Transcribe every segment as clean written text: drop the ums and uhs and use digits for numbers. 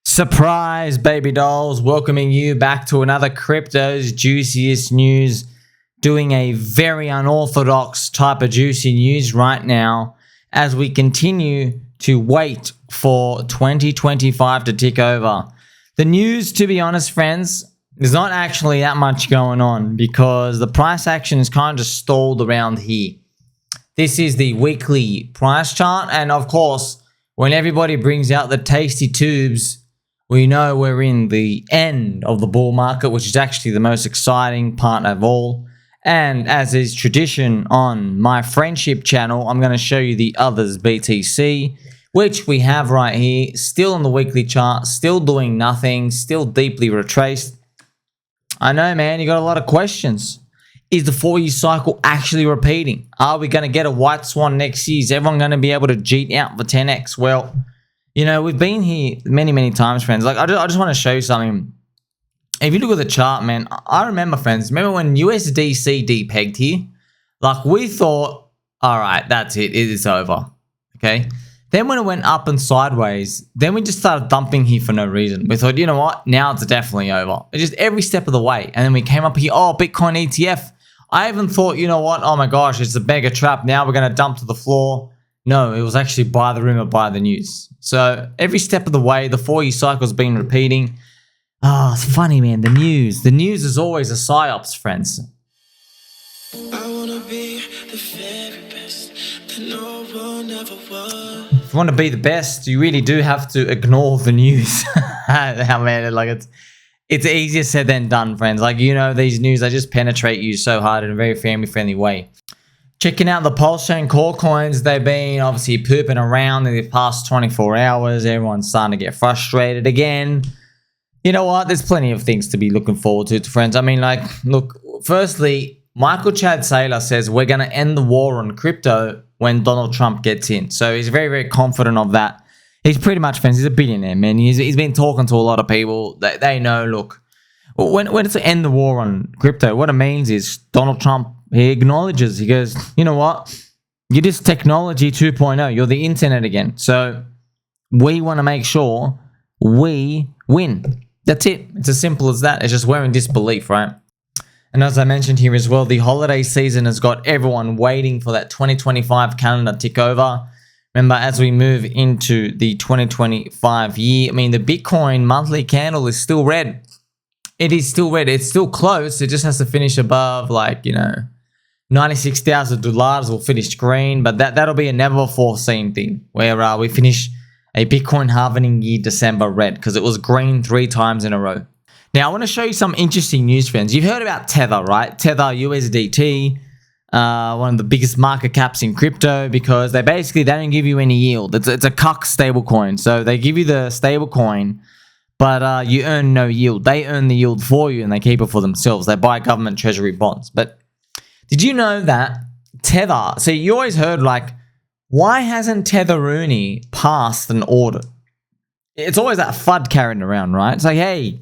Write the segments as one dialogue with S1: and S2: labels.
S1: Surprise, baby dolls, welcoming you back to another crypto's juiciest news. Doing a very unorthodox type of juicy news right now as we continue to wait for 2025 to tick over. The news, to be honest, friends, there's not actually that much going on because the price action is kind of just stalled around here. This is the weekly price chart, and of course, when everybody brings out the tasty tubes, we know we're in the end of the bull market, which is actually the most exciting part of all. And as is tradition on my friendship channel, I'm going to show you the others BTC, which we have right here, still on the weekly chart, still doing nothing, still deeply retraced. I know, man, you got a lot of questions. Is the 4-year cycle actually repeating? Are we going to get a white swan next year? Is everyone going to be able to cheat out for 10x? Well, you know, we've been here many times, friends. Like, I just want to show you something. If you look at the chart, man, I remember, friends, remember when USDC depegged here? Like, we thought, all right, that's it. It is over. Okay? Then when it went up and sideways, then we just started dumping here for no reason. We thought, you know what? Now it's definitely over. It's just every step of the way. And then we came up here, oh, Bitcoin ETF. I even thought, you know what? Oh my gosh, it's a mega trap. Now we're going to dump to the floor. No, it was actually buy the rumor, buy the news. So every step of the way, the 4-year cycle's been repeating. Oh, it's funny, man. The news is always a psyops, friends.
S2: I wanna be the very best that no one ever was.
S1: If you want to be the best, you really do have to ignore the news. Man, like it's easier said than done, friends. Like, you know, these news, they just penetrate you so hard in a very family-friendly way. Checking out the PulseChain core coins, they've been obviously pooping around in the past 24 hours. Everyone's starting to get frustrated again. You know what? There's plenty of things to be looking forward to, friends. I mean, like, look, firstly, Michael Saylor says we're going to end the war on crypto when Donald Trump gets in. So he's very confident of that. He's pretty much, friends, he's a billionaire, man. He's been talking to a lot of people. They know, look, when it's to end the war on crypto, what it means is Donald Trump, he acknowledges, he goes, you know what? You're just technology 2.0. You're the internet again. So we want to make sure we win. That's it. It's as simple as that. It's just we're in disbelief, right? And as I mentioned here as well, the holiday season has got everyone waiting for that 2025 calendar tick over. Remember, as we move into the 2025 year, I mean, the Bitcoin monthly candle is still red. It is still red. It's still close. It just has to finish above, like, you know, $96,000 will finish green. But that'll be a never before seen thing where we finish a Bitcoin halving year December red because it was green 3 times in a row. Now, I want to show you some interesting news, friends. You've heard about Tether, right? Tether USDT, one of the biggest market caps in crypto because they don't give you any yield. It's a cuck stable coin. So they give you the stable coin, but you earn no yield. They earn the yield for you and they keep it for themselves. They buy government treasury bonds. But did you know that Tether, so you always heard like, why hasn't Tether Rooney passed an audit? It's always that FUD carrying around, right? It's like, hey,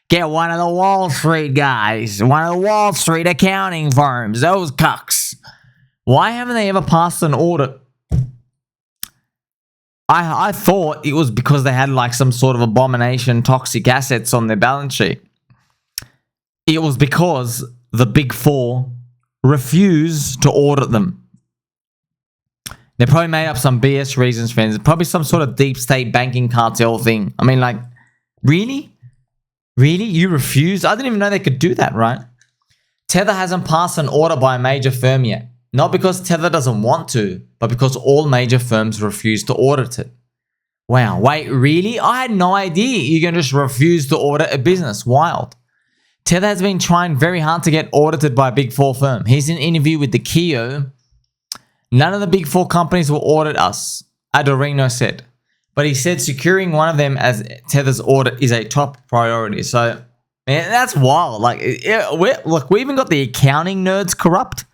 S1: get one of the Wall Street guys, one of the Wall Street accounting firms, those cucks. Why haven't they ever passed an audit? I thought it was because they had like some sort of abomination toxic assets on their balance sheet. It was because the Big Four refused to audit them. They probably made up some BS reasons, friends. Probably some sort of deep state banking cartel thing. I mean, like, really? Really? You refused? I didn't even know they could do that, right? Tether hasn't passed an audit by a major firm yet. Not because Tether doesn't want to, but because all major firms refuse to audit it. Wow, wait, really? I had no idea you can just refuse to audit a business. Wild. Tether has been trying very hard to get audited by a Big Four firm. Here's an interview with the Keo. None of the Big Four companies will audit us, Adorino said. But he said securing one of them as Tether's audit is a top priority. So, man, that's wild. Like, look, we even got the accounting nerds corrupt.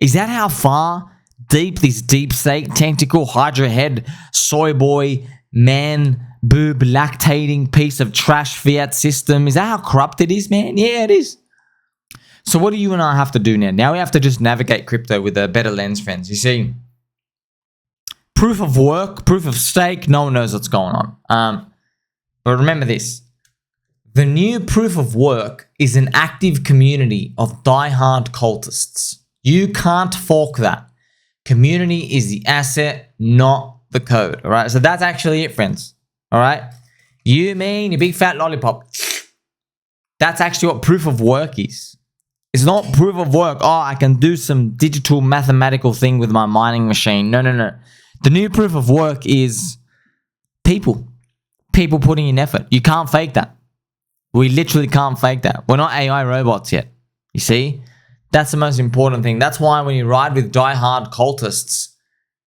S1: Is that how far deep this deep state, tentacle, hydra head, soy boy, man, boob, lactating piece of trash fiat system, is that how corrupt it is, man? Yeah, it is. So what do you and I have to do now? Now we have to just navigate crypto with a better lens, friends. You see, proof of work, proof of stake, no one knows what's going on. But remember this. The new proof of work is an active community of die-hard cultists. You can't fork that. Community is the asset, not the code. All right. So that's actually it, friends. All right. You mean your big fat lollipop. That's actually what proof of work is. It's not proof of work. Oh, I can do some digital mathematical thing with my mining machine. No, no, no. The new proof of work is people. People putting in effort. You can't fake that. We literally can't fake that. We're not AI robots yet. You see? That's the most important thing. That's why when you ride with die-hard cultists,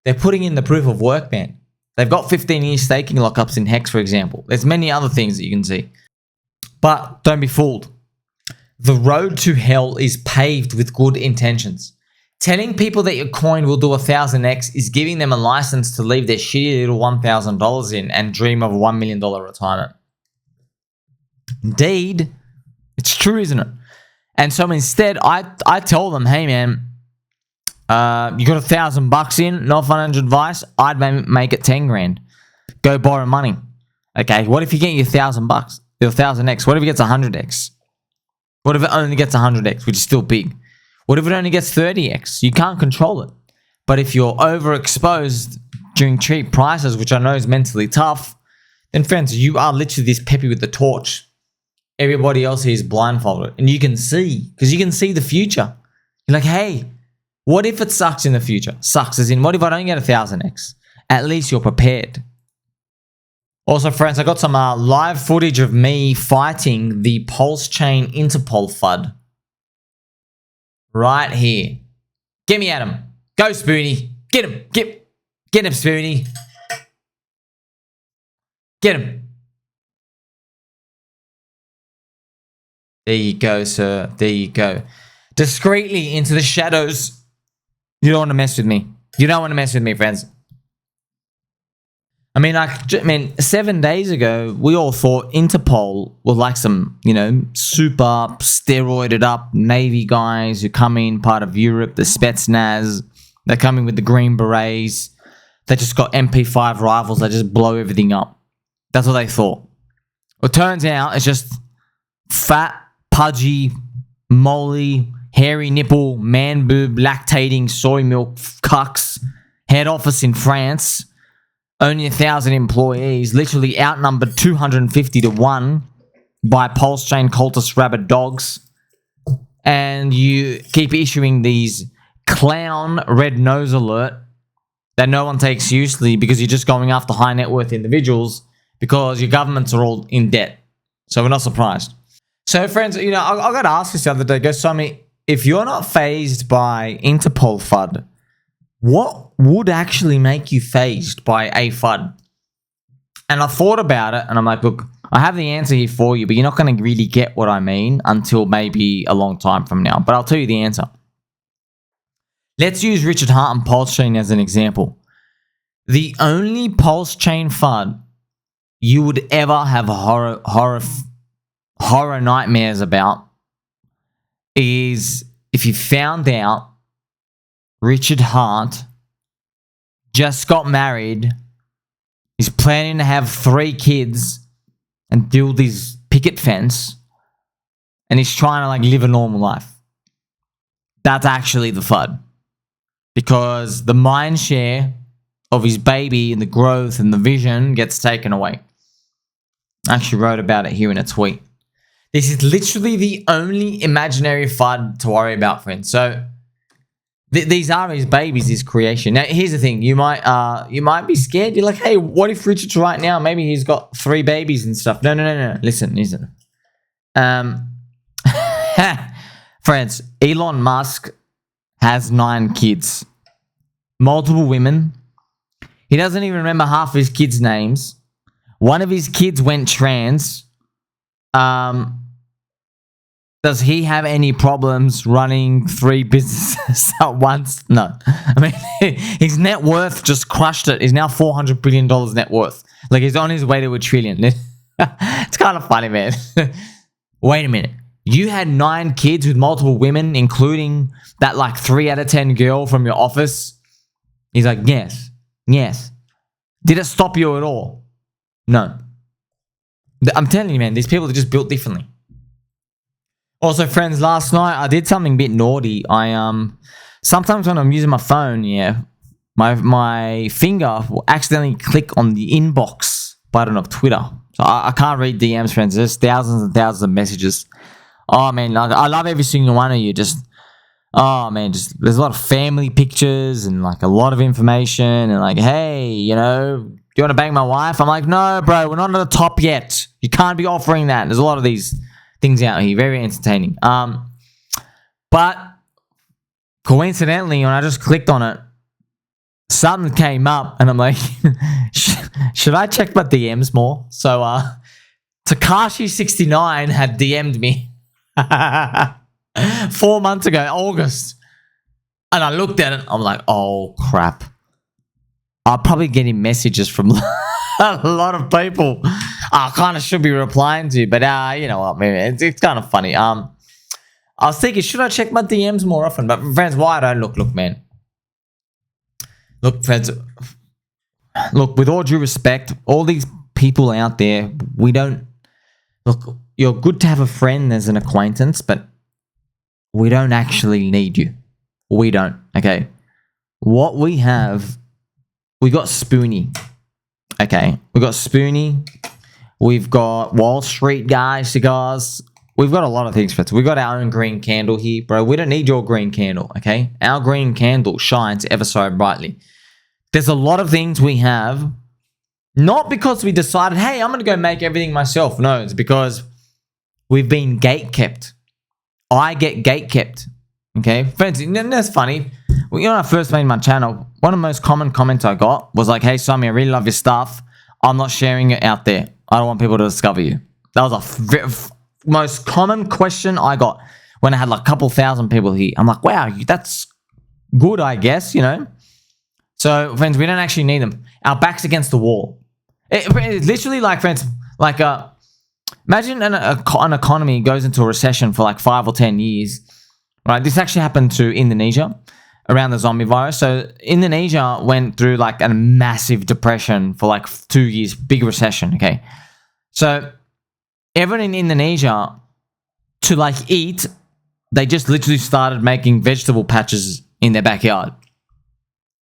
S1: they're putting in the proof of work, man. They've got 15-year staking lockups in HEX, for example. There's many other things that you can see. But don't be fooled. The road to hell is paved with good intentions. Telling people that your coin will do 1000x is giving them a license to leave their shitty little $1,000 in and dream of a $1 million retirement. Indeed, it's true, isn't it? And so instead, I tell them, hey man, you got $1,000 in, not financial advice, I'd make it 10 grand. Go borrow money. Okay, what if you get your $1,000, your 1000x? What if it gets 100x? What if it only gets 100x, which is still big? What if it only gets 30x? You can't control it. But if you're overexposed during cheap prices, which I know is mentally tough, then friends, you are literally this Peppy with the torch. Everybody else here is blindfolded. And you can see, because you can see the future. You're like, hey, what if it sucks in the future? Sucks as in, what if I don't get 1000x? At least you're prepared. Also, friends, I got some live footage of me fighting the PulseChain Interpol FUD. Right here. Get me at him. Go, Spoony. Get him. Get him, Spoony. Get him. There you go, sir. There you go. Discreetly into the shadows. You don't want to mess with me. You don't want to mess with me, friends. I mean, 7 days ago, we all thought Interpol were like some, super steroided up Navy guys who come in part of Europe, the Spetsnaz. They're coming with the Green Berets. They just got MP5 rifles. They just blow everything up. That's what they thought. Well, it turns out it's just fat, pudgy, moly, hairy nipple, man boob, lactating, soy milk, cucks, head office in France. Only 1,000 employees, literally outnumbered 250 to 1 by PulseChain cultist rabid dogs. And you keep issuing these clown red nose alert that no one takes seriously because you're just going after high net worth individuals because your governments are all in debt. So we're not surprised. So friends, I got to ask this the other day, go, Sommi, if you're not fazed by Interpol FUD, what would actually make you fazed by a FUD? And I thought about it and I'm like, look, I have the answer here for you, but you're not going to really get what I mean until maybe a long time from now. But I'll tell you the answer. Let's use Richard Hart and PulseChain as an example. The only PulseChain FUD you would ever have horror nightmares about is if you found out Richard Hart just got married, he's planning to have 3 kids and build his picket fence, and he's trying to live a normal life. That's actually the FUD. Because the mind share of his baby and the growth and the vision gets taken away. I actually wrote about it here in a tweet. This is literally the only imaginary FUD to worry about, friends. So these are his babies, his creation. Now, here's the thing. You might be scared. You're like, hey, what if Richard's right now? Maybe he's got 3 babies and stuff. No. Listen. Friends, Elon Musk has 9 kids. Multiple women. He doesn't even remember half of his kids' names. One of his kids went trans. Does he have any problems running 3 businesses at once? No. I mean, his net worth just crushed it. He's now $400 billion net worth. He's on his way to $1 trillion. It's kind of funny, man. Wait a minute. You had 9 kids with multiple women, including that 3 out of 10 girl from your office? He's like, yes. Did it stop you at all? No. I'm telling you, man, these people are just built differently. Also, friends, last night I did something a bit naughty. I sometimes when I'm using my phone, my finger will accidentally click on the inbox button of Twitter. So I can't read DMs, friends. There's thousands and thousands of messages. Oh man, like, I love every single one of you. Just there's a lot of family pictures and like a lot of information and like, hey, you want to bang my wife? I'm like, no, bro, we're not at the top yet. You can't be offering that. There's a lot of these things out here, very entertaining. But coincidentally, when I just clicked on it, something came up, and I'm like, should I check my DMs more? So, Takashi69 had DM'd me 4 months ago, August, and I looked at it. I'm like, oh crap! I'm probably getting messages from a lot of people. I kind of should be replying to, but you know what, man, it's kind of funny. I was thinking, should I check my DMs more often? But friends, why I don't look, man. Look, friends. Look, with all due respect, all these people out there, we don't look. You're good to have a friend as an acquaintance, but we don't actually need you. We don't. Okay. What we have, we got Spoonie. Okay, we got Spoonie. We've got Wall Street Guy cigars. We've got a lot of things, friends. We've got our own green candle here, bro. We don't need your green candle, okay? Our green candle shines ever so brightly. There's a lot of things we have, not because we decided, hey, I'm going to go make everything myself. No, it's because we've been gate-kept. I get gate-kept, okay? Friends, that's funny. Well, when I first made my channel, one of the most common comments I got was like, hey, Sommi, I really love your stuff. I'm not sharing it out there. I don't want people to discover you. That was a most common question I got when I had like a couple thousand people here. I'm like, wow, that's good, I guess, So, friends, we don't actually need them. Our back's against the wall. It's literally like, friends, like imagine an economy goes into a recession for like 5 or 10 years. Right? This actually happened to Indonesia around the zombie virus. So Indonesia went through like a massive depression for like 2 years, big recession, okay? So everyone in Indonesia, to like eat, they just literally started making vegetable patches in their backyard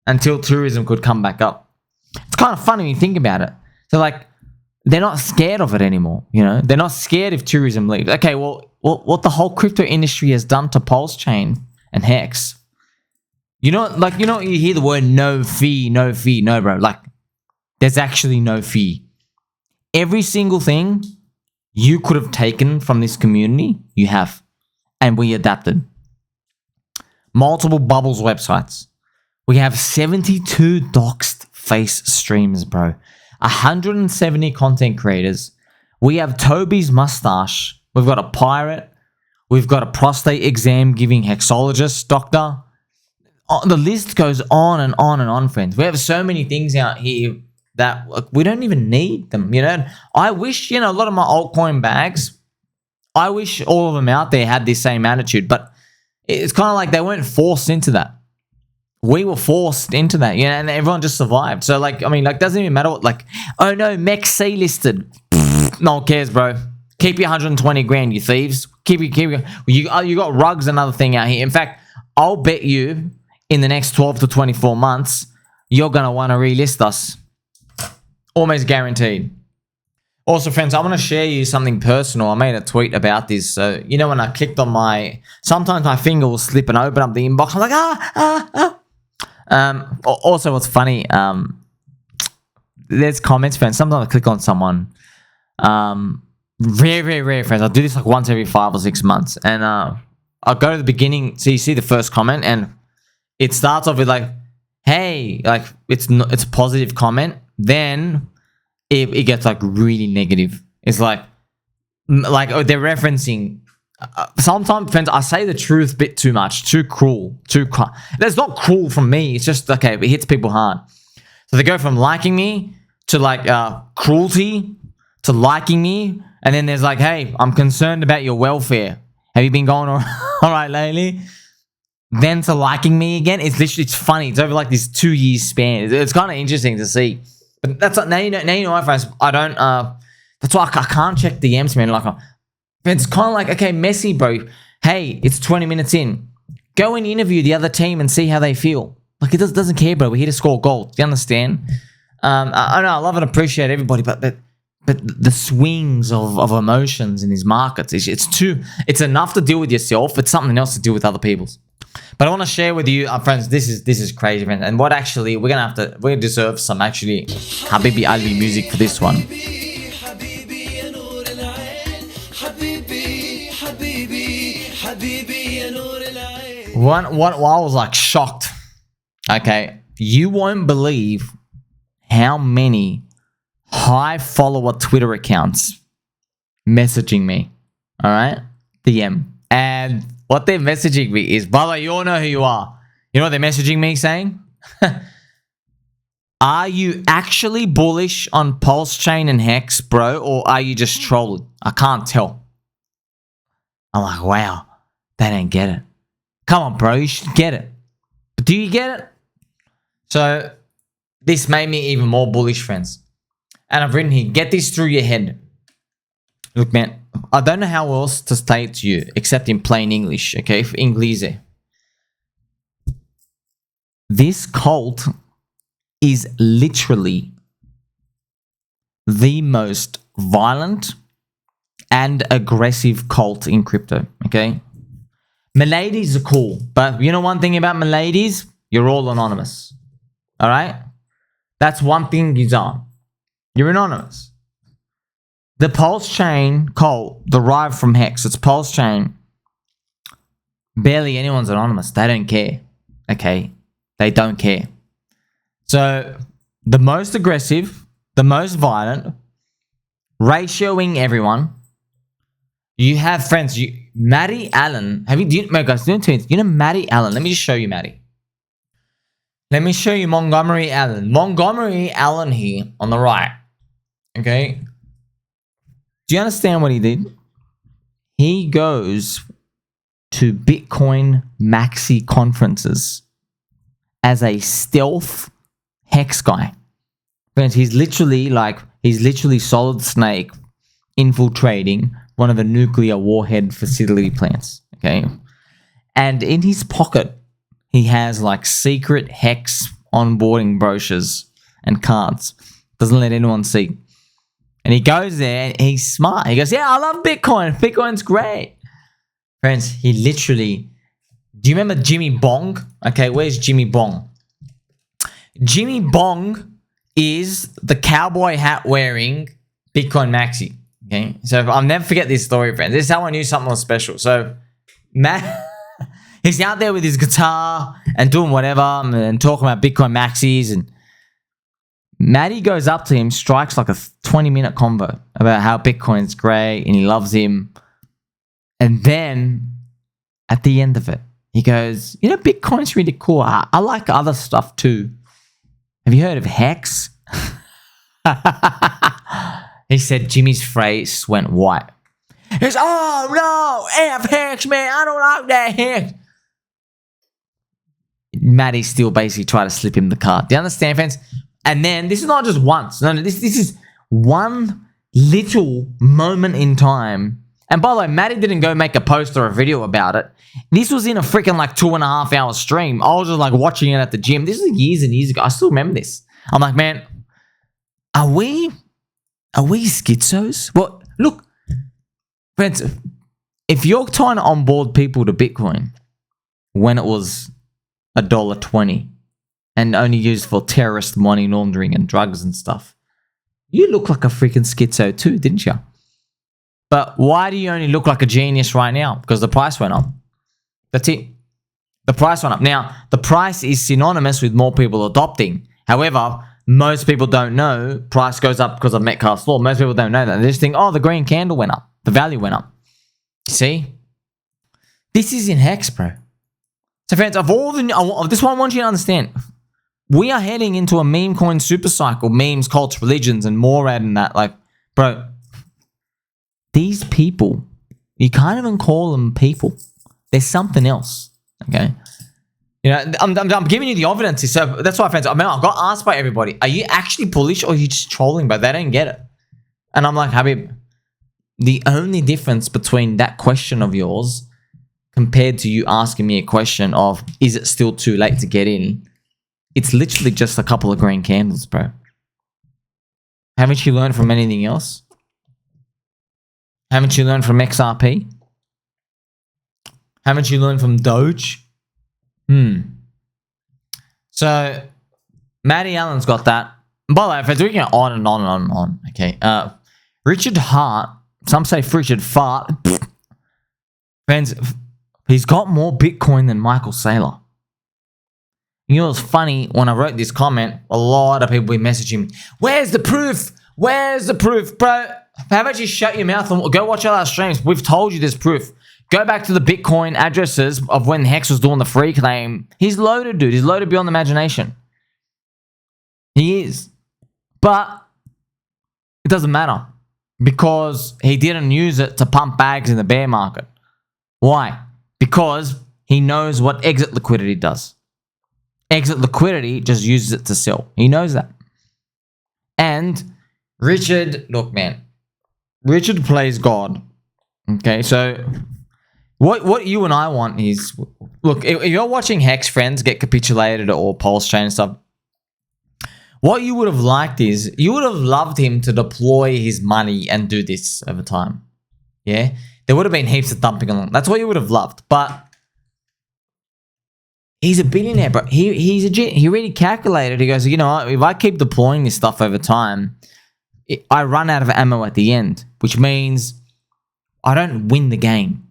S1: until tourism could come back up. It's kind of funny when you think about it. So like, they're not scared of it anymore, They're not scared if tourism leaves. Okay, well, what the whole crypto industry has done to PulseChain and HEX. You hear the word no fee, no, bro. Like, there's actually no fee. Every single thing you could have taken from this community, you have. And we adapted. Multiple Bubbles websites. We have 72 doxed face streams, bro. 170 content creators. We have Toby's mustache. We've got a pirate. We've got a prostate exam giving hexologist doctor. The list goes on and on and on, friends. We have so many things out here that we don't even need them, I wish, a lot of my altcoin bags, I wish all of them out there had this same attitude, but it's kind of like they weren't forced into that. We were forced into that, and everyone just survived. So, doesn't even matter what, oh no, Mech C listed. No one cares, bro. Keep your 120 grand, you thieves. Keep it. You got rugs, another thing out here. In fact, I'll bet you in the next 12 to 24 months, you're going to want to relist us. Almost guaranteed. Also, friends, I want to share you something personal. I made a tweet about this. So, when I clicked on sometimes my finger will slip and open up the inbox. I'm like, Also, what's funny, there's comments, friends. Sometimes I click on someone. Very, very rare, friends. I'll do this like once every 5 or 6 months. And I'll go to the beginning. So you see the first comment and it starts off with like, hey, like it's a positive comment. Then it gets like really negative. It's like they're referencing. Sometimes, friends, I say the truth a bit too much, too cruel, That's not cruel from me. It's just, okay, it hits people hard. So they go from liking me to like cruelty to liking me. And then there's like, hey, I'm concerned about your welfare. Have you been going all right lately? Then to liking me again. It's funny. It's over like this 2 year span. It's kind of interesting to see. But that's now you know, friends. I don't. That's why I can't check DMs, man. Like, it's kind of like, okay, Messi, bro. Hey, it's 20 minutes in. Go and interview the other team and see how they feel. Like, he doesn't care, bro. We're here to score goals. Do you understand? I know, I love and appreciate everybody, but the swings of emotions in these markets, it's enough to deal with yourself. It's something else to deal with other people's. But I want to share with you, friends, this is crazy, man. And what actually, we're gonna deserve some actually Habibi Ali music for this one. What I was like shocked. Okay, you won't believe how many high follower Twitter accounts messaging me. All right, DM, and what they're messaging me is, brother, you all know who you are. You know what they're messaging me saying? Are you actually bullish on PulseChain and HEX, bro, or are you just trolling? I can't tell. I'm like, wow, they don't get it. Come on, bro, you should get it. But do you get it? So this made me even more bullish, friends. And I've written here, get this through your head. Look, man, I don't know how else to say it to you except in plain English, okay? For Inglese. This cult is literally the most violent and aggressive cult in crypto, okay? Miladies are cool, but you know one thing about Miladies? You're all anonymous, all right? That's one thing you are. You're anonymous. The PulseChain cult derived from HEX. It's PulseChain. Barely anyone's anonymous. They don't care. Okay? They don't care. So, the most aggressive, the most violent, ratioing everyone. You have friends. Maddie Allin. Guys, you know Maddie Allin? Let me just show you Maddie. Let me show you Montgomery Allin. Montgomery Allin here on the right. Okay? Do you understand what he did? He goes to Bitcoin maxi conferences as a stealth HEX guy. Friends, he's literally Solid Snake infiltrating one of the nuclear warhead facility plants. Okay? And in his pocket, he has like secret HEX onboarding brochures and cards. Doesn't let anyone see. And he goes there and he's smart. He goes, yeah, I love Bitcoin. Bitcoin's great. Friends, he literally... Do you remember Jimmy Bong? Okay, where's Jimmy Bong? Jimmy Bong is the cowboy hat wearing Bitcoin maxi. Okay, so I'll never forget this story, friends. This is how I knew something was special. So, Matt, he's out there with his guitar and doing whatever and talking about Bitcoin maxis, and Maddie goes up to him, strikes like a 20-minute convo about how Bitcoin's great and he loves him. And then at the end of it, he goes, you know, Bitcoin's really cool. I like other stuff too. Have you heard of HEX? He said Jimmy's face went white. He goes, oh no, F HEX, man. I don't like that HEX. Maddie still basically tried to slip him the card. Do you understand, friends? And then, this is not just once. No, this is one little moment in time. And by the way, Maddie didn't go make a post or a video about it. This was in a freaking like 2.5 hour stream. I was just like watching it at the gym. This is years and years ago. I still remember this. I'm like, man, are we schizos? Well, look, friends, if you're trying to onboard people to Bitcoin when it was $1.20 and only used for terrorist money laundering and drugs and stuff, you look like a freaking schizo too, didn't you? But why do you only look like a genius right now? Because the price went up. That's it. The price went up. Now, the price is synonymous with more people adopting. However, most people don't know price goes up because of Metcalfe's law. Most people don't know that. They just think, oh, the green candle went up. The value went up. See? This is in HEX, bro. So, friends, this one I want you to understand. We are heading into a MemeCoin SuperCycle, memes, cults, religions, and Murad and that. Like, bro, these people, you can't even call them people. There's something else, okay? You know, I'm giving you the evidence. So that's why, friends, I got asked by everybody, are you actually bullish or are you just trolling? But they don't get it. And I'm like, Habib, the only difference between that question of yours compared to you asking me a question of, is it still too late to get in? It's literally just a couple of green candles, bro. Haven't you learned from anything else? Haven't you learned from XRP? Haven't you learned from Doge? So, Matty Allen's got that. By the way, if we're doing it on and on and on and on, okay. Richard Hart, some say Richard Fart. Friends, he's got more Bitcoin than Michael Saylor. You know what's funny? When I wrote this comment, a lot of people were messaging me, where's the proof? Where's the proof? Bro, how about you shut your mouth and go watch all our streams? We've told you there's proof. Go back to the Bitcoin addresses of when HEX was doing the free claim. He's loaded, dude. He's loaded beyond imagination. He is. But it doesn't matter because he didn't use it to pump bags in the bear market. Why? Because he knows what exit liquidity does. Exit liquidity just uses it to sell. He knows that. And Richard, look, man, Richard plays God. Okay, so what you and I want is, look, if you're watching HEX friends get capitulated or PulseChain and stuff, what you would have liked is, you would have loved him to deploy his money and do this over time. Yeah? There would have been heaps of dumping along. That's what you would have loved. But he's a billionaire, bro. He already calculated. He goes, you know what? If I keep deploying this stuff over time, I run out of ammo at the end, which means I don't win the game.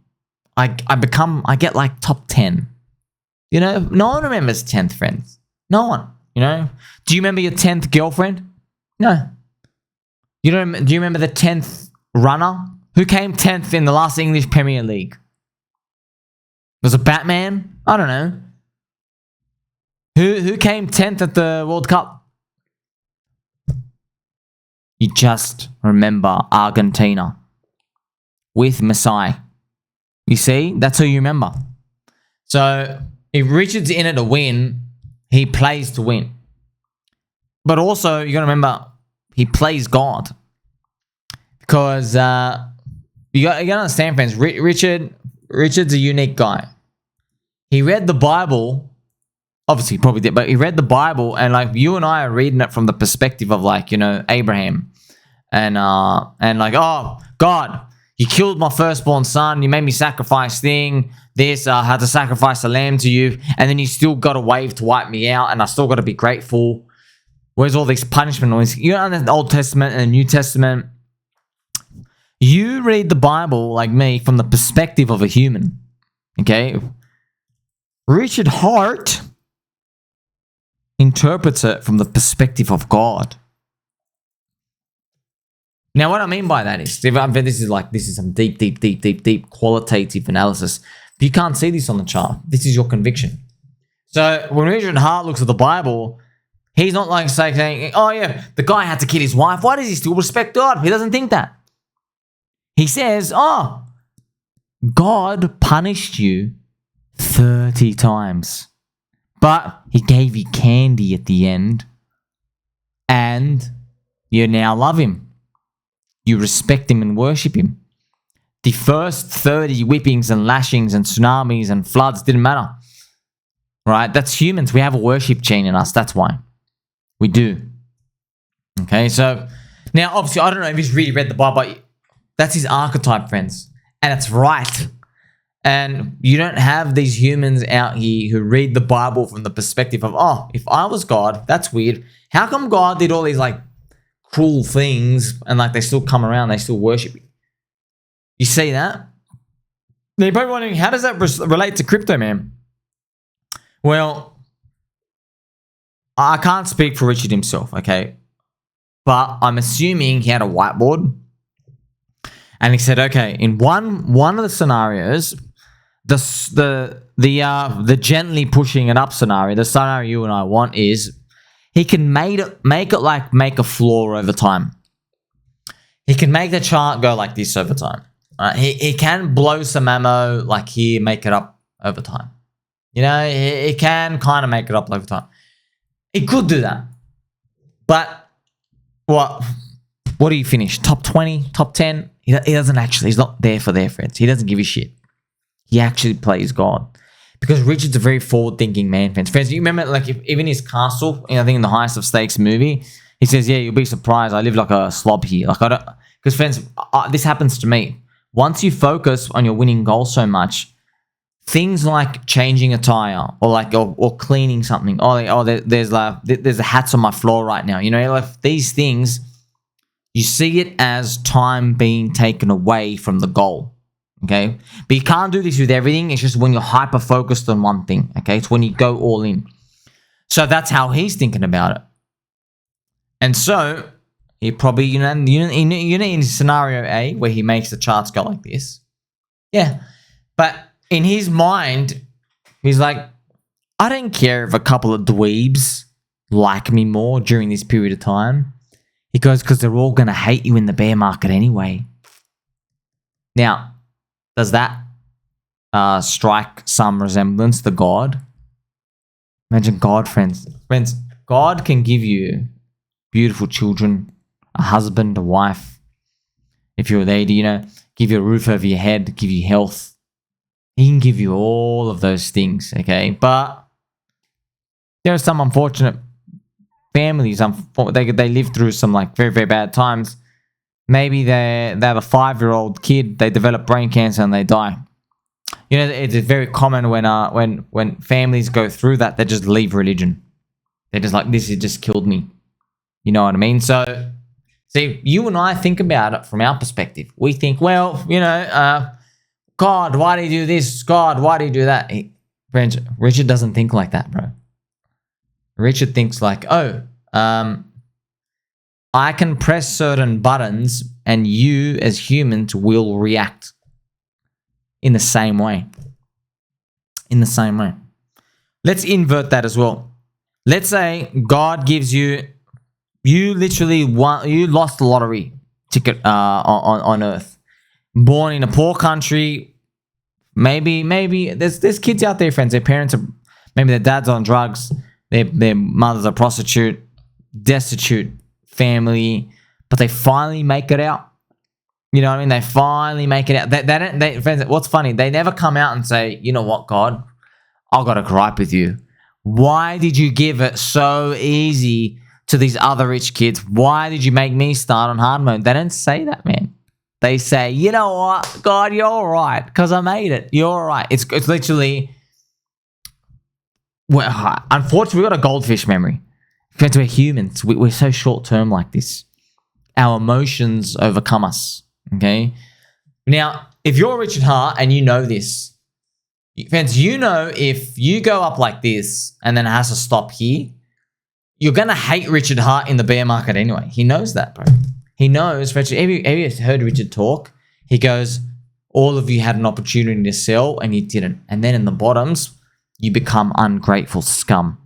S1: I get like top 10. You know, no one remembers 10th friends. No one, you know. Do you remember your 10th girlfriend? No. Do you remember the 10th runner? Who came 10th in the last English Premier League? Was it Batman? I don't know. Who came 10th at the World Cup? You just remember Argentina with Masai. You see? That's who you remember. So, if Richard's in it to win, he plays to win. But also, you got to remember, he plays God. Because you got to understand, friends, Richard's a unique guy. He read the Bible. Obviously, he probably did, but he read the Bible, and like you and I are reading it from the perspective of, like, you know, Abraham, and like, oh God, you killed my firstborn son, you made me sacrifice this, I had to sacrifice a lamb to you, and then you still got a wave to wipe me out, and I still got to be grateful. Where's all this punishment? You know, the Old Testament and the New Testament. You read the Bible, like me, from the perspective of a human. Okay, Richard Hart interprets it from the perspective of God. Now, what I mean by that is, this is some deep qualitative analysis. But you can't see this on the chart. This is your conviction. So when Richard Hart looks at the Bible, he's not like saying, oh yeah, the guy had to kill his wife. Why does he still respect God? He doesn't think that. He says, oh, God punished you 30 times. But he gave you candy at the end. And you now love him. You respect him and worship him. The first 30 whippings and lashings and tsunamis and floods didn't matter. Right? That's humans. We have a worship chain in us. That's why. We do. Okay, so now obviously I don't know if he's really read the Bible, but that's his archetype, friends. And it's right. And you don't have these humans out here who read the Bible from the perspective of, oh, if I was God, that's weird. How come God did all these like cruel things and like they still come around, they still worship you? You see that? Now you're probably wondering, how does that relate to crypto, man? Well, I can't speak for Richard himself, okay? But I'm assuming he had a whiteboard. And he said, okay, in one of the scenarios, the gently pushing it up scenario, the scenario you and I want is he can make a floor over time. He can make the chart go like this over time. He can blow some ammo like here, make it up over time. You know, he can kind of make it up over time. He could do that. But what What do you finish? Top 20? Top 10? He doesn't actually. He's not there for their friends. He doesn't give a shit. He actually plays God. Because Richard's a very forward-thinking man, friends. Friends, you remember, like, even his castle, I think in the Highest of Stakes movie, he says, yeah, you'll be surprised. I live like a slob here. Like, I don't... Because, friends, this happens to me. Once you focus on your winning goal so much, things like changing a tire or cleaning something. There's the hats on my floor right now. You know, like these things, you see it as time being taken away from the goal. Okay, but you can't do this with everything. It's just when you're hyper focused on one thing. Okay, it's when you go all in. So that's how he's thinking about it. And so he probably, in scenario A where he makes the charts go like this. Yeah, but in his mind, he's like, I don't care if a couple of dweebs like me more during this period of time. He goes, because they're all going to hate you in the bear market anyway. Now, does that strike some resemblance to God? Imagine God, friends. Friends, God can give you beautiful children, a husband, a wife. If you're there to, give you a roof over your head, give you health. He can give you all of those things, okay? But there are some unfortunate families. They live through some like very, very bad times. Maybe they have a 5-year-old kid. They develop brain cancer and they die. It's very common when families go through that. They just leave religion. They're just like, this has just killed me. You know what I mean? So, see, you and I think about it from our perspective. We think, well, God, why do you do this? God, why do you do that? Friends, Richard doesn't think like that, bro. Richard thinks like, I can press certain buttons and you as humans will react in the same way. In the same way. Let's invert that as well. Let's say God gives you literally you lost the lottery ticket on Earth. Born in a poor country. Maybe there's kids out there, friends. Their parents are, maybe their dad's on drugs. Their mother's a prostitute. Destitute family, but they finally make it out. You know what I mean? They finally make it out. Friends, what's funny? They never come out and say, you know what, God, I've got a gripe with you. Why did you give it so easy to these other rich kids? Why did you make me start on hard mode? They don't say that, man. They say, you know what, God, you're all right because I made it. You're all right. It's literally, well, unfortunately, we've got a goldfish memory. Because we're humans. We're so short-term like this. Our emotions overcome us. Okay? Now, if you're Richard Hart and you know this, friends, if you go up like this and then it has to stop here, you're going to hate Richard Hart in the bear market anyway. He knows that, bro. He knows. Have you heard Richard talk? He goes, all of you had an opportunity to sell and you didn't. And then in the bottoms, you become ungrateful scum.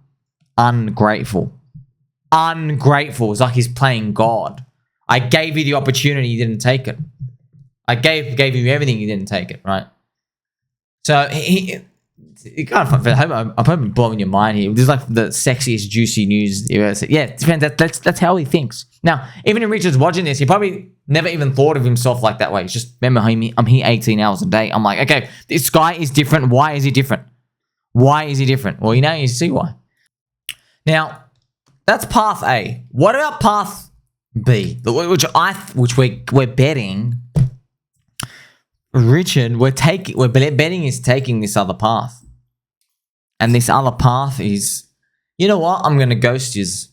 S1: Ungrateful. Ungrateful. It's like he's playing God. I gave you the opportunity, you didn't take it. I gave you everything, you didn't take it, right? So he kind of, I'm probably blowing your mind here. This is like the sexiest, juicy news you ever said. Yeah, that's how he thinks. Now, even if Richard's watching this, he probably never even thought of himself like that way. It's just, remember, I'm here 18 hours a day. I'm like, okay, this guy is different. Why is he different? Why is he different? Well, you see why. Now, that's path A. What about path B? Which we're betting. Richard, we're betting is taking this other path. And this other path is, you know what? I'm going to ghost yous.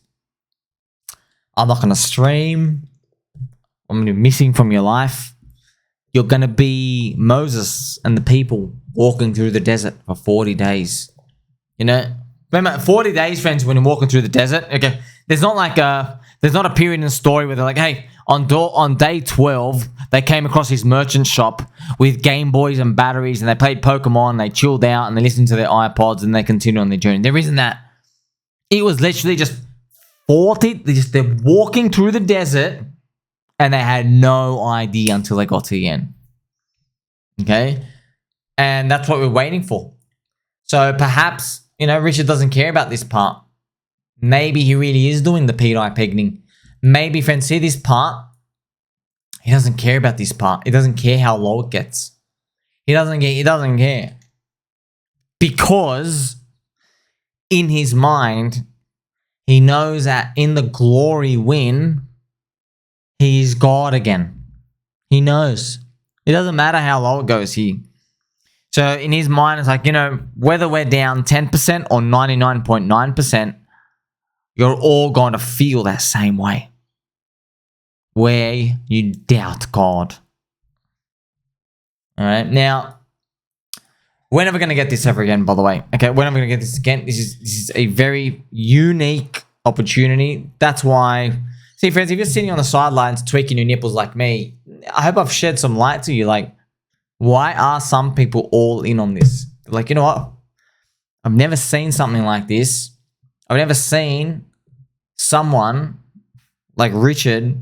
S1: I'm not going to stream. I'm going to be missing from your life. You're going to be Moses and the people walking through the desert for 40 days. Remember, 40 days, friends, when you're walking through the desert, okay, there's not a period in the story where they're like, hey, on day 12, they came across this merchant shop with Game Boys and batteries, and they played Pokemon, they chilled out, and they listened to their iPods, and they continued on their journey. There isn't that. It was literally just 40, they're walking through the desert, and they had no idea until they got to the end. Okay? And that's what we're waiting for. So perhaps, Richard doesn't care about this part. Maybe he really is doing the Pete Eye pegging. Maybe, friends, see this part? He doesn't care about this part. He doesn't care how low it gets. He doesn't care. Because in his mind, he knows that in the glory win, he's God again. He knows. It doesn't matter how low it goes here. So in his mind, it's like, you know, whether we're down 10% or 99.9%, you're all going to feel that same way. Where you doubt God. Alright, now, we're never going to get this ever again, by the way. Okay, we're never going to get this again. This is a very unique opportunity. That's why... See, friends, if you're sitting on the sidelines tweaking your nipples like me, I hope I've shed some light to you. Like, why are some people all in on this? Like, you know what? I've never seen something like this. I've never seen someone like Richard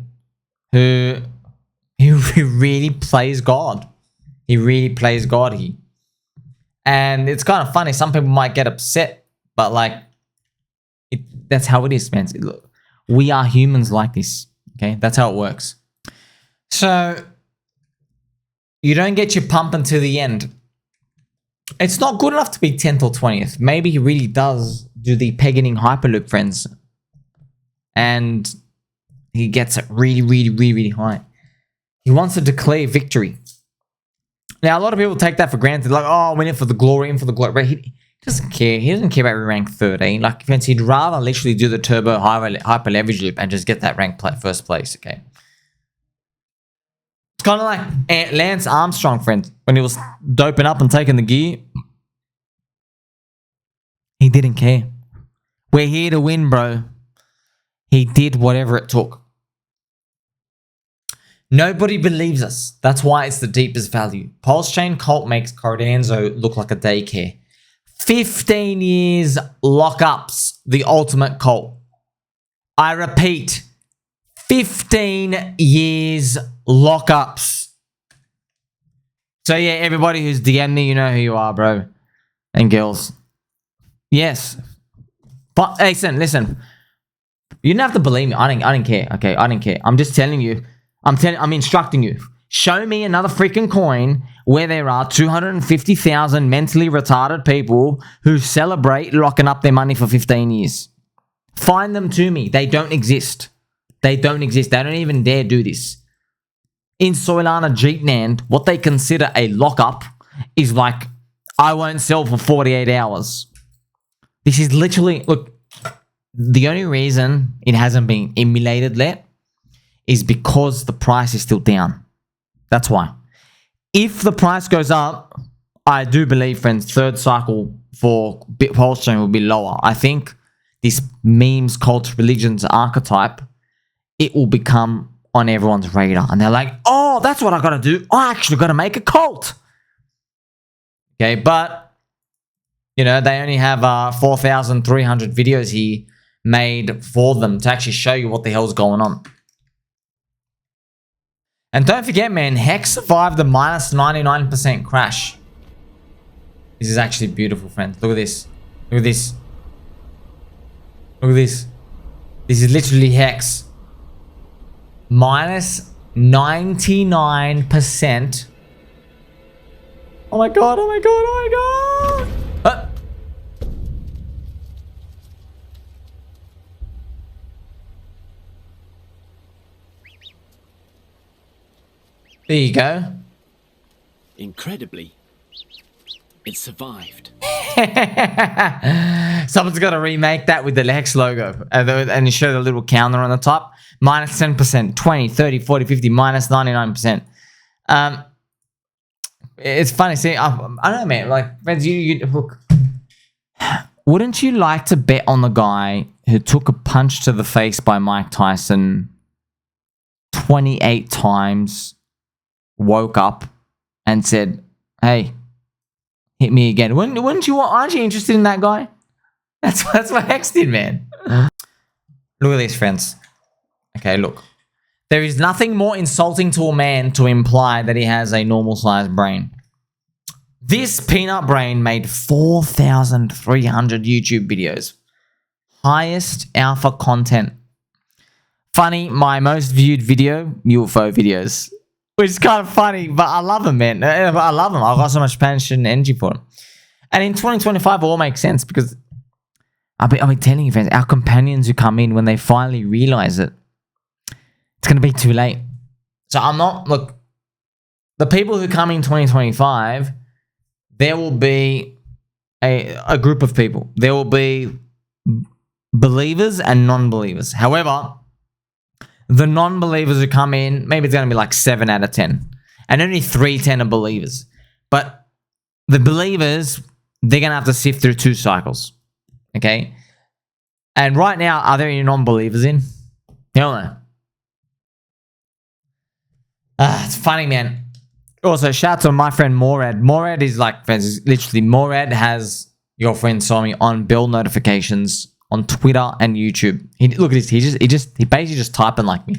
S1: who really plays God. He really plays God here. And it's kind of funny. Some people might get upset, but like, that's how it is, man. Look, we are humans like this. Okay, that's how it works. So you don't get your pump until the end. It's not good enough to be 10th or 20th. Maybe he really does do the pegging hyperloop, friends, and he gets it really high. He wants to declare victory. Now, a lot of people take that for granted. Like, oh, we're in for the glory, But he doesn't care. He doesn't care about rank 13. Like, friends, he'd rather literally do the turbo hyper leverage loop and just get that rank first place, okay? It's kind of like Lance Armstrong, friends, when he was doping up and taking the gear. He didn't care. We're here to win, bro. He did whatever it took. Nobody believes us. That's why it's the deepest value. PulseChain Cult makes Cardanzo look like a daycare. 15 years lockups, the ultimate cult. I repeat, 15 years lockups. So yeah, everybody who's DM'd me, you know who you are, bro. And girls. Yes. But listen. You don't have to believe me. I didn't care. Okay, I didn't care. I'm just telling you. I'm instructing you. Show me another freaking coin where there are 250,000 mentally retarded people who celebrate locking up their money for 15 years. Find them to me. They don't exist. They don't exist. They don't even dare do this. In Solana Jeetnand, what they consider a lockup is like, I won't sell for 48 hours. This is literally, look, the only reason it hasn't been emulated yet is because the price is still down. That's why. If the price goes up, I do believe, friends, third cycle for PulseChain will be lower. I think this memes, cults, religions, archetype, it will become on everyone's radar. And they're like, oh, that's what I got to do. I actually got to make a cult. Okay, but, you know, they only have 4,300 videos here made for them to actually show you what the hell's going on. And don't forget, man, HEX survived the minus 99% crash. This is actually beautiful, friends. Look at this. Look at this. Look at this. This is literally HEX. Minus 99%. Oh my god, oh my god, oh my god. There you go.
S3: Incredibly, it survived.
S1: Someone's got to remake that with the HEX logo and show the little counter on the top. Minus 10%, 20, 30, 40, 50, minus 99%. It's funny. See, I don't know, man. Like, friends, you look. Wouldn't you like to bet on the guy who took a punch to the face by Mike Tyson 28 times? Woke up and said, hey, hit me again. Wouldn't you want, aren't you interested in that guy? That's what HEX did, man. Look at this, friends. Okay, look. There is nothing more insulting to a man to imply that he has a normal sized brain. This peanut brain made 4,300 YouTube videos. Highest alpha content. Funny, my most viewed video, UFO videos. Which is kind of funny, but I love them, man. I love them. I've got so much passion and energy for them. And in 2025, it all makes sense because I've been telling you, friends, our companions who come in, when they finally realize it, it's going to be too late. So I'm not, look, the people who come in 2025, there will be a group of people. There will be believers and non-believers. However, the non-believers who come in, maybe it's going to be like 7 out of 10. And only 310 are believers. But the believers, they're going to have to sift through 2 cycles. Okay? And right now, are there any non-believers in? Hell no. It's funny, man. Also, shout out to my friend Murad. Murad is like, friends, literally, Murad has your friend Sommi on bell notifications on Twitter and YouTube. Look at this. He basically just typing like me.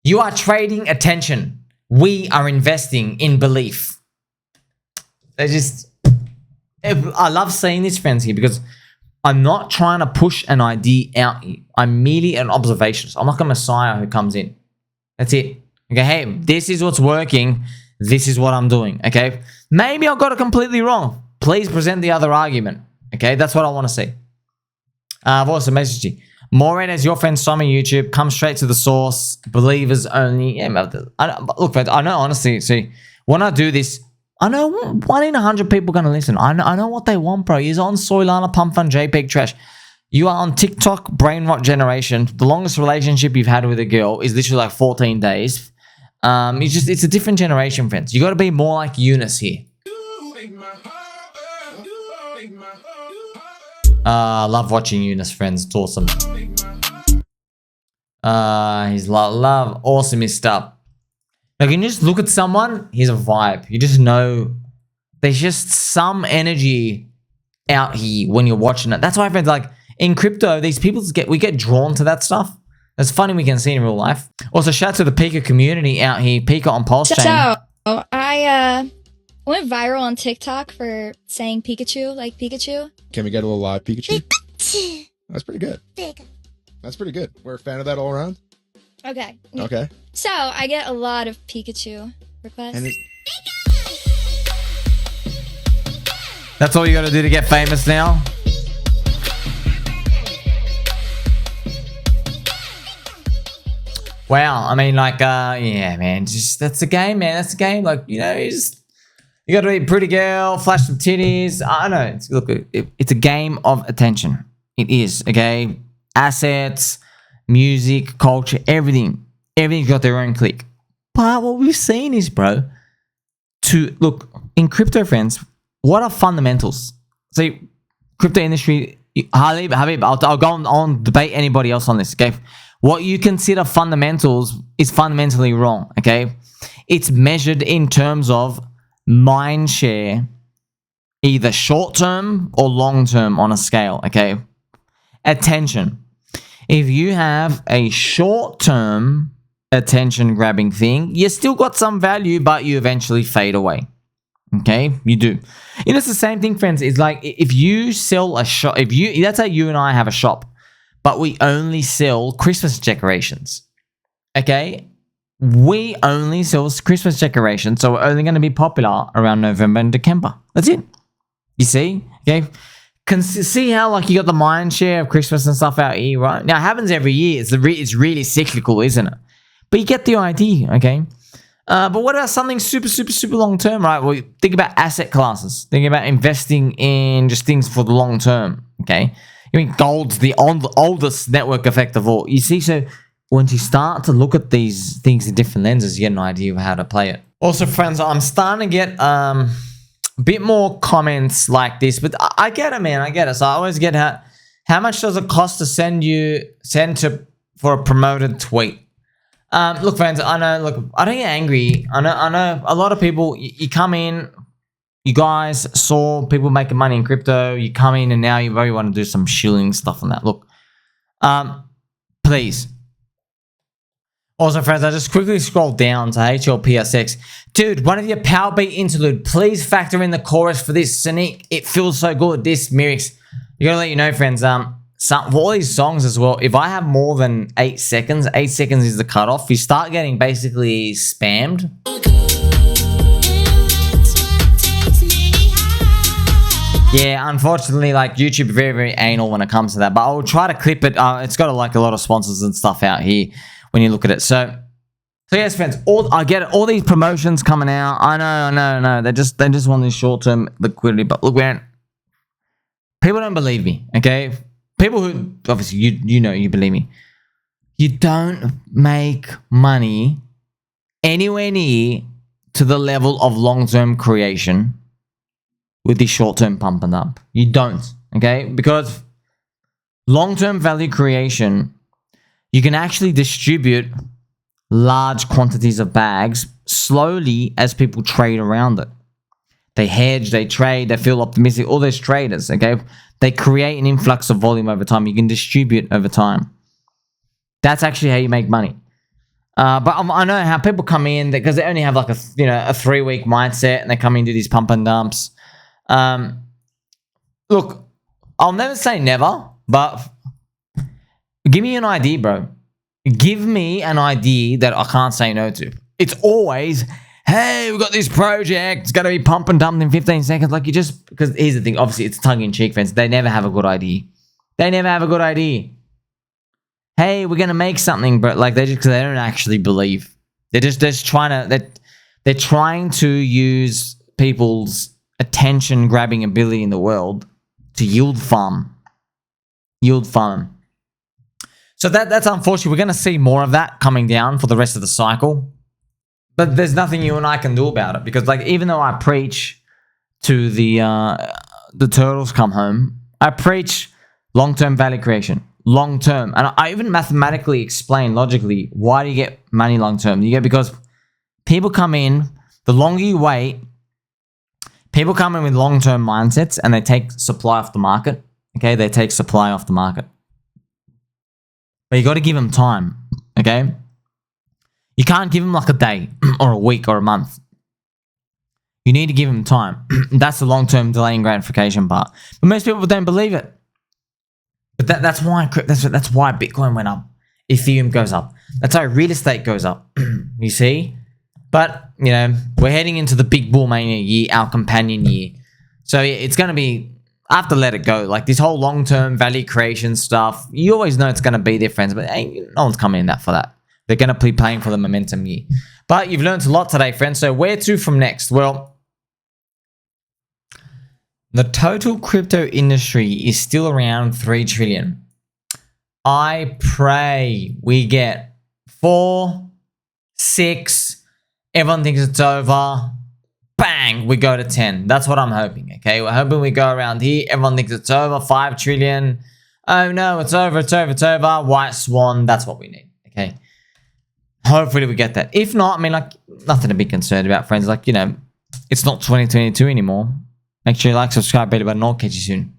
S1: You are trading attention. We are investing in belief. I love seeing this, friends, here because I'm not trying to push an idea out here. I'm merely an observationist. I'm like a messiah who comes in. That's it. Okay, hey, this is what's working. This is what I'm doing. Okay, maybe I got it completely wrong. Please present the other argument. Okay, that's what I want to see. I've also messaged you. Murad as your friend Sommi YouTube. Come straight to the source. Believers only. Yeah, look, friends, I know honestly. See, when I do this, I know 1 in 100 people going to listen. I know what they want, bro. He's on Soylana, Pump Fun, JPEG Trash. You are on TikTok, brain rot generation. The longest relationship you've had with a girl is literally like 14 days. It's a different generation, friends. You got to be more like Eunice here. I love watching Eunice, friends. It's awesome. He's love awesome stuff. Like, you can just look at someone, here's a vibe. You just know there's just some energy out here when you're watching it. That's why, friends, like in crypto, these people we get drawn to that stuff. It's funny we can see in real life. Also, shout out to the Pika community out here. Pika on PulseChain.
S4: So, I went viral on TikTok for saying Pikachu, like Pikachu.
S5: Can we get a little live Pikachu? That's pretty good. That's pretty good. We're a fan of that all around?
S4: Okay.
S5: Okay.
S4: So, I get a lot of Pikachu requests.
S5: And
S1: that's all you got to do to get famous now? Wow, I mean, like, yeah, man, just that's the game, man. That's the game. Like, you know, you got to be a pretty girl, flash some titties. I know. Look, it's a game of attention. It is, okay? Assets, music, culture, everything's got their own clique. But what we've seen is, bro, look in crypto, friends. What are fundamentals? See, crypto industry. Habib, I'll go on debate anybody else on this, okay? What you consider fundamentals is fundamentally wrong, okay? It's measured in terms of mind share, either short-term or long-term on a scale, okay? Attention. If you have a short-term attention-grabbing thing, you still got some value, but you eventually fade away, okay? You do. You know, it's the same thing, friends. It's like if you sell a shop, let's say you and I have a shop, but we only sell Christmas decorations, okay? We only sell Christmas decorations, so we're only going to be popular around November and December. That's it. You see? Okay? See how, like, you got the mind share of Christmas and stuff out here, right? Now, it happens every year. It's really cyclical, isn't it? But you get the idea, okay? But what about something super, super, super long term, right? Well, think about asset classes. Think about investing in just things for the long term, okay? I mean, gold's the oldest network effect of all. You see, so once you start to look at these things in different lenses, you get an idea of how to play it. Also, friends, I'm starting to get a bit more comments like this, but I get it, man. I get it. So I always get how much does it cost to send for a promoted tweet? Look, friends, I know. Look, I don't get angry. I know. A lot of people. You come in. You guys saw people making money in crypto. You come in and now you very want to do some shilling stuff on that. Look, please. Also, friends, I just quickly scrolled down to HLPSX. Dude, one of your power beat interlude. Please factor in the chorus for this. Sonic, it feels so good. This lyrics. You gotta let you know, friends. for all these songs as well, if I have more than 8 seconds, 8 seconds is the cutoff, you start getting basically spammed. Yeah, unfortunately, like YouTube very, very anal when it comes to that. But I'll try to clip it. It's got like a lot of sponsors and stuff out here when you look at it. So yes, friends, I get it. All these promotions coming out. I know. They just want this short-term liquidity. But look, man, people don't believe me. Okay, people who obviously you believe me. You don't make money anywhere near to the level of long-term creation with this short-term pump and dump. You don't, okay? Because long-term value creation, you can actually distribute large quantities of bags slowly as people trade around it. They hedge, they trade, they feel optimistic. All those traders, okay? They create an influx of volume over time. You can distribute over time. That's actually how you make money. But I know how people come in because they only have like a 3-week mindset, and they come in and do these pump and dumps. Look, I'll never say never, but give me an idea, bro. Give me an idea that I can't say no to. It's always, hey, we've got this project. It's going to be pump and dumped in 15 seconds. Like, because here's the thing. Obviously, it's tongue-in-cheek, friends. They never have a good idea. They never have a good idea. Hey, we're going to make something, but like, they don't actually believe. They're just trying to, they're trying to use people's attention grabbing ability in the world to yield farm. So that's unfortunate. We're going to see more of that coming down for the rest of the cycle. But there's nothing you and I can do about it, because like, even though I preach to the turtles come home, I preach long-term value creation. Long-term. And I even mathematically explain logically, why do you get money long-term? You get because people come in, the longer you wait, people come in with long-term mindsets and they take supply off the market. Okay, they take supply off the market. But you got to give them time. Okay, you can't give them like a day or a week or a month. You need to give them time. That's the long-term delay in gratification part. But most people don't believe it. But that's why Bitcoin went up. Ethereum goes up. That's how real estate goes up. You see? But, we're heading into the big bull mania year, our companion year. So it's going to be, I have to let it go. Like, this whole long-term value creation stuff, you always know it's going to be there, friends, but hey, no one's coming in for that. They're going to be playing for the momentum year. But you've learned a lot today, friends. So where to from next? Well, the total crypto industry is still around 3 trillion. I pray we get 4, 6, everyone thinks it's over. Bang, we go to 10. That's what I'm hoping, okay? We're hoping we go around here. Everyone thinks it's over. 5 trillion. Oh no, it's over. White swan. That's what we need, okay? Hopefully we get that. If not, I mean, like, nothing to be concerned about, friends. Like, it's not 2022 anymore. Make sure you like, subscribe, bell button, and I'll catch you soon.